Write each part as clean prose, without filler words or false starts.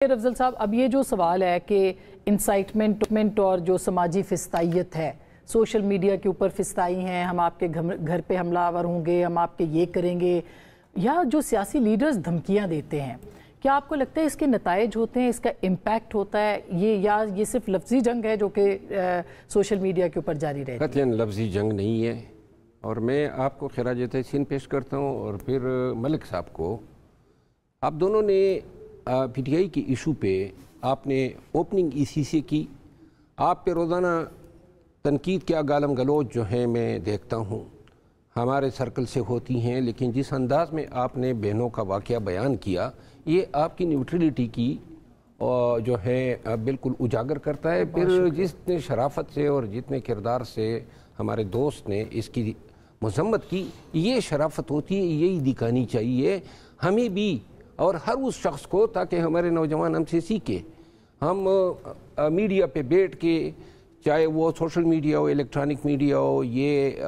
افضل صاحب، اب یہ جو سوال ہے کہ انسائٹمنٹ اور جو سماجی فسطائیت ہے، سوشل میڈیا کے اوپر فسطائی ہیں، ہم آپ کے گھر پہ حملہ آور ہوں گے، ہم آپ کے یہ کریں گے، یا جو سیاسی لیڈرز دھمکیاں دیتے ہیں، کیا آپ کو لگتا ہے اس کے نتائج ہوتے ہیں، اس کا امپیکٹ ہوتا ہے یا یہ صرف لفظی جنگ ہے جو کہ سوشل میڈیا کے اوپر جاری رہتی ہے؟ قطعاً لفظی جنگ نہیں ہے، اور میں آپ کو خراج تحسین پیش کرتا ہوں اور پھر ملک صاحب کو. آپ دونوں نے پی ٹی آئی کی ایشو پہ آپ نے اوپننگ اسی سے کی. آپ پہ روزانہ تنقید کیا گالم گلوچ جو ہیں میں دیکھتا ہوں ہمارے سرکل سے ہوتی ہیں، لیکن جس انداز میں آپ نے بہنوں کا واقعہ بیان کیا یہ آپ کی نیوٹرلٹی کی جو ہے بالکل اجاگر کرتا ہے. پھر جتنے شرافت سے اور جتنے کردار سے ہمارے دوست نے اس کی مذمت کی، یہ شرافت ہوتی ہے، یہی دکھانی چاہیے ہمیں بھی اور ہر اس شخص کو، تاکہ ہمارے نوجوان ہم سے سیکھے. ہم میڈیا پہ بیٹھ کے، چاہے وہ سوشل میڈیا ہو، الیکٹرانک میڈیا ہو، یہ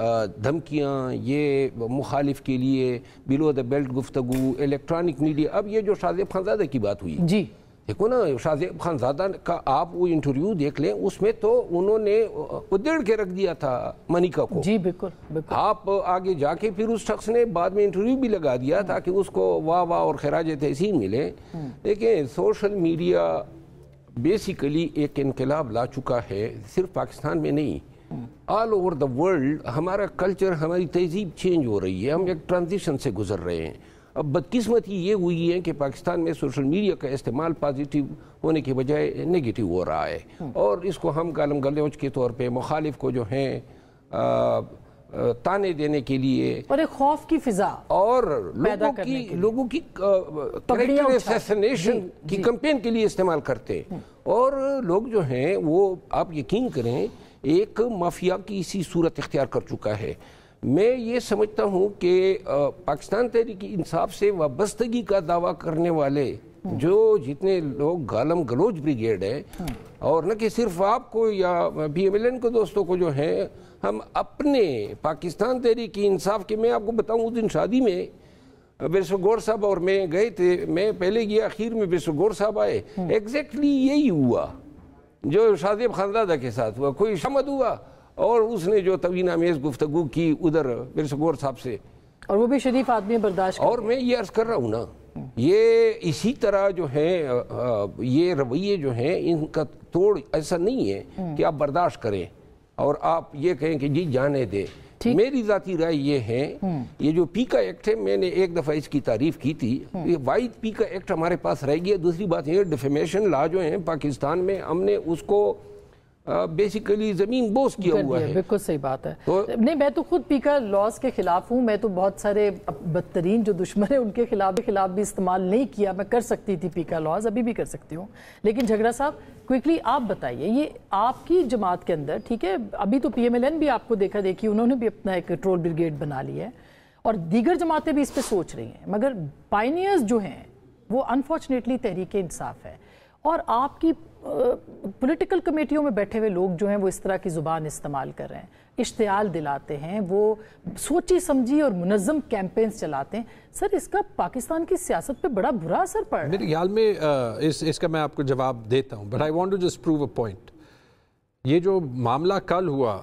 دھمکیاں، یہ مخالف کے لیے بلو دا بیلٹ گفتگو، الیکٹرانک میڈیا. اب یہ جو شاہ زیب خانزادہ کی بات ہوئی، جی دیکھو نا، شاہ زیب خانزادہ کا آپ وہ انٹرویو دیکھ لیں، اس میں تو انہوں نے ادھیڑ کے رکھ دیا تھا منیکا کو. جی بالکل. آپ آگے جا کے پھر اس شخص نے بعد میں انٹرویو بھی لگا دیا تاکہ اس کو واہ واہ اور خراج تحسین ملے. دیکھیں، سوشل میڈیا بیسیکلی ایک انقلاب لا چکا ہے، صرف پاکستان میں نہیں، آل اوور دا ورلڈ. ہمارا کلچر، ہماری تہذیب چینج ہو رہی ہے، ہم ایک ٹرانزیشن سے گزر رہے ہیں. اب بدقسمتی یہ ہوئی ہے کہ پاکستان میں سوشل میڈیا کا استعمال پازیٹیو ہونے کے بجائے نیگیٹو ہو رہا ہے، اور اس کو ہم گالم گلوچ کے طور پہ مخالف کو جو ہیں تانے دینے کے لیے اور ایک خوف کی فضا اور لوگوں کی کریکٹر اسیسنیشن کی کمپین کے لیے استعمال کرتے ہیں. اور لوگ جو ہیں وہ، آپ یقین کریں، ایک مافیا کی اسی صورت اختیار کر چکا ہے. میں یہ سمجھتا ہوں کہ پاکستان تحریک انصاف سے وابستگی کا دعویٰ کرنے والے جو جتنے لوگ گالم گلوچ بریگیڈ ہے، اور نہ کہ صرف آپ کو یا پی ایم ایل این کو دوستوں کو جو ہیں، ہم اپنے پاکستان تحریک انصاف کے، میں آپ کو بتاؤں اس دن شادی میں بیرسٹر گور صاحب اور میں گئے تھے، میں پہلے گیا، اخیر میں بیرسٹر گور صاحب آئے. ایگزیکٹلی یہی ہوا جو شاہ زیب خانزادہ کے ساتھ ہوا. کوئی شمد ہوا اور اس نے جو توہین آمیز گفتگو کی ادھر بیرسٹر گور صاحب سے، اور وہ بھی شریف آدمی برداشت. اور میں یہ عرض کر رہا ہوں نا، یہ اسی طرح جو ہے یہ رویے جو ہیں ان کا توڑ ایسا نہیں ہے کہ آپ برداشت کریں اور آپ یہ کہیں کہ جی جانے دیں. میری ذاتی رائے یہ ہے، یہ جو پی کا ایکٹ ہے، میں نے ایک دفعہ اس کی تعریف کی تھی، یہ واحد پی کا ایکٹ ہمارے پاس رہ گیا. دوسری بات یہ ڈیفیمیشن لا جو ہیں پاکستان میں، ہم نے اس کو بیسیکلی زمین بوس کیا ہوا ہے. بالکل صحیح بات ہے. نہیں، میں تو خود پیکا لاز کے خلاف ہوں. میں تو بہت سارے بدترین جو دشمن ہیں ان کے خلاف بھی استعمال نہیں کیا. میں کر سکتی تھی پیکا لاز، ابھی بھی کر سکتی ہوں. لیکن جھگڑا صاحب، کوئکلی آپ بتائیے، یہ آپ کی جماعت کے اندر، ٹھیک ہے، ابھی تو پی ایم ایل این بھی آپ کو دیکھا دیکھی، انہوں نے بھی اپنا ایک ٹرول بریگیڈ بنا لی ہے، اور دیگر جماعتیں بھی اس پہ سوچ رہی ہیں، مگر پائنیئرز جو ہیں وہ انفارچونیٹلی تحریک انصاف ہے. اور آپ کی پولیٹیکل کمیٹیوں میں بیٹھے ہوئے لوگ جو ہیں وہ اس طرح کی زبان استعمال کر رہے ہیں، اشتعال دلاتے ہیں، وہ سوچی سمجھی اور منظم کیمپینز چلاتے ہیں. سر، اس کا پاکستان کی سیاست پہ بڑا برا اثر پڑ رہا ہے. میرے خیال میں اس کا میں آپ کو جواب دیتا ہوں، but I want to just prove a point. یہ جو معاملہ کل ہوا،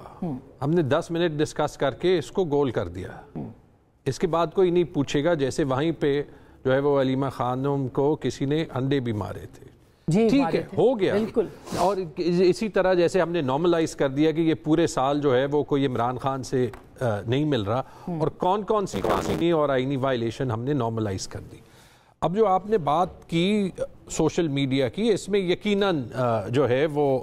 ہم نے 10 منٹ ڈسکس کر کے اس کو گول کر دیا. اس کے بعد کوئی نہیں پوچھے گا جیسے وہیں پہ جو ہے وہ علیمہ خانم کو کسی نے انڈے بھی مارے تھے. ٹھیک ہے، ہو گیا. اور اسی طرح جیسے ہم نے نارملائز کر دیا کہ یہ پورے سال جو ہے وہ کوئی عمران خان سے نہیں مل رہا، اور کون سی قانونی اور آئینی وائلیشن ہم نے نارملائز کر دی. اب جو آپ نے بات کی سوشل میڈیا کی، اس میں یقیناً جو ہے وہ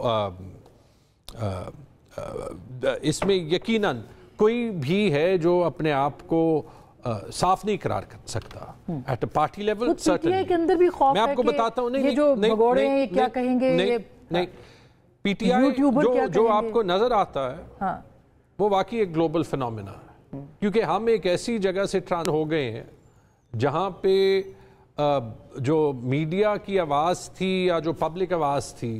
اس میں یقیناً کوئی بھی ہے جو اپنے آپ کو صاف نہیں قرار کر سکتا ایٹ اے پارٹی لیول. میں آپ کو بتاتا ہوں، یہ جو بھگوڑے ہیں کیا کہیں گے، نہیں، پی ٹی آئی جو آپ کو نظر آتا ہے وہ واقعی ایک گلوبل فینومینا ہے، کیونکہ ہم ایک ایسی جگہ سے ٹرانس ہو گئے ہیں جہاں پہ جو میڈیا کی آواز تھی یا جو پبلک آواز تھی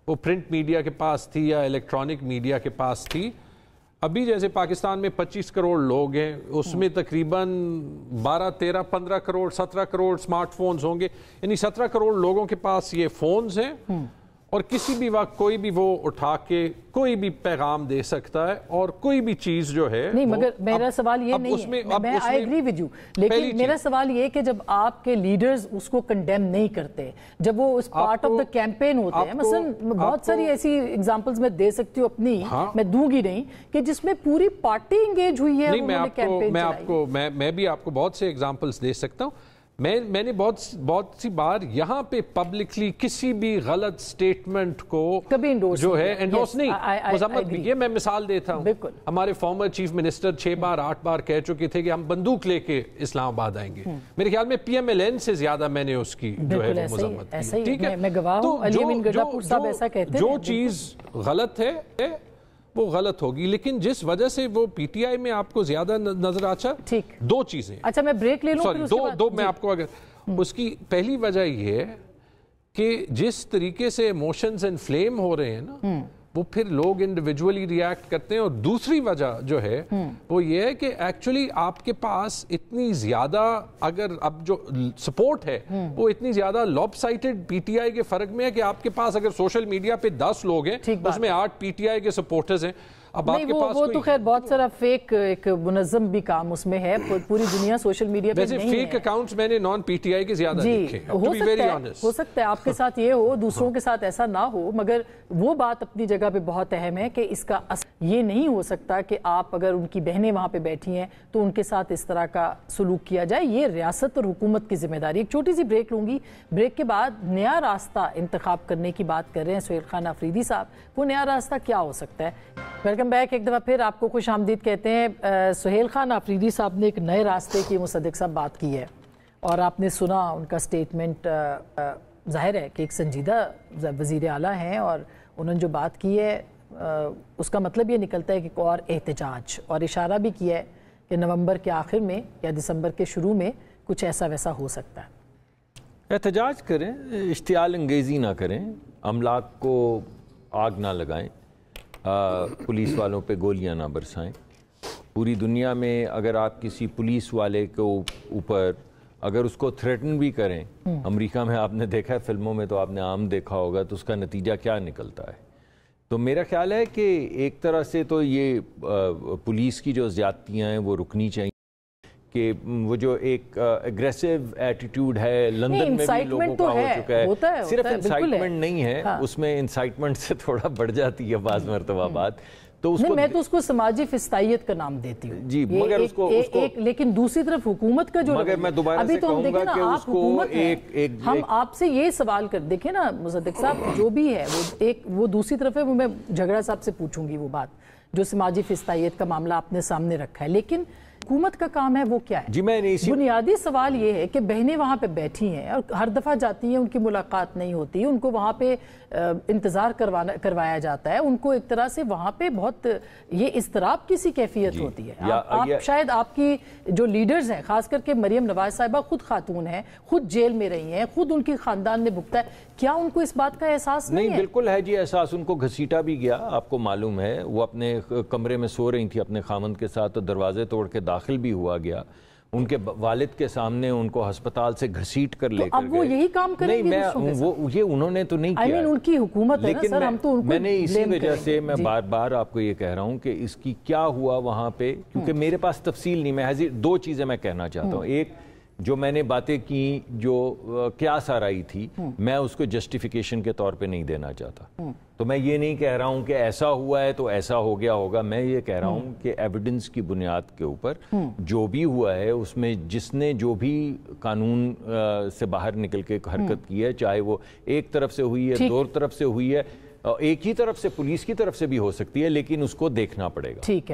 وہ پرنٹ میڈیا کے پاس تھی یا الیکٹرانک میڈیا کے پاس تھی. ابھی جیسے پاکستان میں 25 کروڑ لوگ ہیں، اس میں تقریباً 12 13 15 کروڑ 17 کروڑ سمارٹ فونز ہوں گے، یعنی 17 کروڑ لوگوں کے پاس یہ فونز ہیں، اور کسی بھی وقت کوئی بھی وہ اٹھا کے کوئی بھی پیغام دے سکتا ہے، اور کوئی بھی چیز جو ہے نہیں، مگر میرا سوال یہ نہیں ہے، میں I agree with you، لیکن میرا سوال یہ کہ جب آپ کے لیڈرز اس کو کنڈیم نہیں کرتے، جب وہ اس پارٹ آف دا کیمپین ہوتے ہیں، مثلا بہت ساری ایسی ایگزامپلز میں دے سکتی ہوں اپنی، میں دوں گی نہیں، کہ جس میں پوری پارٹی انگیج ہوئی ہے، انہوں نے کیمپین چلائی۔ میں بھی آپ کو بہت سے ایگزامپلز دے سکتا ہوں۔ میں نے بہت سی بار یہاں پہ پبلکلی کسی بھی غلط سٹیٹمنٹ کو جو ہے انڈورس نہیں، مذمت بھی کی۔ میں مثال دیتا ہوں، ہمارے فارمر چیف منسٹر 6 بار 8 بار کہہ چکے تھے کہ ہم بندوق لے کے اسلام آباد آئیں گے، میرے خیال میں PMLN سے زیادہ میں نے اس کی جو ہے مذمت کی، ٹھیک ہے؟ تو جو چیز غلط ہے وہ غلط ہوگی، لیکن جس وجہ سے وہ PTI میں آپ کو زیادہ نظر آتا، دو چیزیں۔ اچھا میں بریک لے لوں، دو میں آپ کو، اگر اس کی پہلی وجہ یہ ہے کہ جس طریقے سے ایموشنز انفلیم ہو رہے ہیں نا، وہ پھر لوگ انڈیویجولی ریاکٹ کرتے ہیں، اور دوسری وجہ جو ہے وہ یہ ہے کہ ایکچولی آپ کے پاس اتنی زیادہ، اگر اب جو سپورٹ ہے وہ اتنی زیادہ لوپ سائٹڈ PTI کے فرق میں ہے کہ آپ کے پاس اگر سوشل میڈیا پہ 10 لوگ ہیں اس میں 8 PTI کے سپورٹرز ہیں۔ اب آپ کے پاس وہ تو خیر بہت سارا فیک، ایک منظم بھی کام اس میں ہے، پوری دنیا سوشل میڈیا پہ نہیں ہے۔ ویسے فیک اکاؤنٹس میں نے نان PTI کے زیادہ دیکھے ہیں، ہو سکتا ہے آپ کے ساتھ یہ ہو، دوسروں کے ساتھ ایسا نہ ہو، مگر وہ بات اپنی جگہ پہ بہت اہم ہے کہ اس کا یہ نہیں ہو سکتا کہ آپ اگر ان کی بہنیں وہاں پہ بیٹھی ہیں تو ان کے ساتھ اس طرح کا سلوک کیا جائے، یہ ریاست اور حکومت کی ذمہ داری۔ ایک چھوٹی سی بریک لوں گی، بریک کے بعد نیا راستہ انتخاب کرنے کی بات کر رہے ہیں سہیل خان آفریدی صاحب، وہ نیا راستہ کیا ہو سکتا ہے؟ ویلکم بیک، ایک دفعہ پھر آپ کو خوش آمدید کہتے ہیں۔ سہیل خان آفریدی صاحب نے ایک نئے راستے کی مصدق صاحب بات کی ہے، اور آپ نے سنا ان کا سٹیٹمنٹ، ظاہر ہے کہ ایک سنجیدہ وزیر اعلیٰ ہیں، اور انہوں نے جو بات کی ہے اس کا مطلب یہ نکلتا ہے کہ اور احتجاج، اور اشارہ بھی کیا ہے کہ نومبر کے آخر میں یا دسمبر کے شروع میں کچھ ایسا ویسا ہو سکتا ہے۔ احتجاج کریں، اشتعال انگیزی نہ کریں، املاک کو آگ نہ لگائیں، پولیس والوں پہ گولیاں نہ برسائیں۔ پوری دنیا میں اگر آپ کسی پولیس والے کو اوپر اگر اس کو تھریٹن بھی کریں، امریکہ میں آپ نے دیکھا ہے، فلموں میں تو آپ نے عام دیکھا ہوگا، تو اس کا نتیجہ کیا نکلتا ہے۔ تو میرا خیال ہے کہ ایک طرح سے تو یہ پولیس کی جو زیادتیاں ہیں وہ رکنی چاہیے، کہ وہ جو ایک اگریسو ایٹیٹیوڈ ہے لندن میں بھی لوگوں کا ہو چکا ہے، صرف انسائٹمنٹ نہیں ہے، اس میں انسائٹمنٹ سے تھوڑا بڑھ جاتی ہے بعض مرتبہ بات، تو میں تو اس کو سماجی فسطائیت کا نام دیتی ہوں جی، مگر اس کو لیکن دوسری طرف حکومت کا جو مگر میں دوبارہ سے کہوں گا کہ اس کو ہم آپ سے یہ سوال کر دیکھیں نا مصدق صاحب، جو بھی ہے وہ دوسری طرف ہے، وہ میں جھگڑا صاحب سے پوچھوں گی وہ بات جو سماجی فسطائیت کا معاملہ آپ نے سامنے رکھا ہے، لیکن حکومت کا کام ہے وہ کیا ہے؟ جی، میں بنیادی سوال یہ ہے کہ بہنیں وہاں پہ بیٹھی ہیں اور ہر دفعہ جاتی ہیں، ان کی ملاقات نہیں ہوتی، ان کو وہاں پہ انتظار کروایا جاتا ہے، ان کو ایک طرح سے وہاں پہ بہت یہ اضطراب کی سی کیفیت ہوتی ہے۔ آپ شاید آپ کی جو لیڈرز ہیں، خاص کر کے مریم نواز صاحبہ خود خاتون ہیں، خود جیل میں رہی ہیں، خود ان کی خاندان نے بھگتا ہے، کیا ان کو اس بات کا احساس نہیں ہے؟ بالکل ہے جی احساس، ان کو گھسیٹا بھی گیا، آپ کو معلوم ہے، وہ اپنے کمرے میں سو رہی تھی اپنے خامند کے ساتھ، تو دروازے توڑ کے داخل بھی ہوا گیا، ان کے والد کے سامنے ان کو ہسپتال سے گھسیٹ کر لے کر اب وہ یہی کام کریں گے؟ یہ انہوں نے تو نہیں کیا، ان کی حکومت ہے نا سر، ہم تو ان کو میں نے اسی وجہ سے میں بار بار آپ کو یہ کہہ رہا ہوں کہ اس کی کیا ہوا وہاں پہ، کیونکہ میرے پاس تفصیل نہیں، میں دو چیزیں میں کہنا چاہتا ہوں۔ ایک، جو میں نے باتیں کی جو قیاس آرائی تھی، میں اس کو جسٹیفیکیشن کے طور پہ نہیں دینا چاہتا، تو میں یہ نہیں کہہ رہا ہوں کہ ایسا ہوا ہے تو ایسا ہو گیا ہوگا، میں یہ کہہ رہا ہوں کہ ایویڈنس کی بنیاد کے اوپر جو بھی ہوا ہے، اس میں جس نے جو بھی قانون سے باہر نکل کے حرکت کی ہے، چاہے وہ ایک طرف سے ہوئی ہے، دو طرف سے ہوئی ہے، ایک ہی طرف سے پولیس کی طرف سے بھی ہو سکتی ہے، لیکن اس کو دیکھنا پڑے گا۔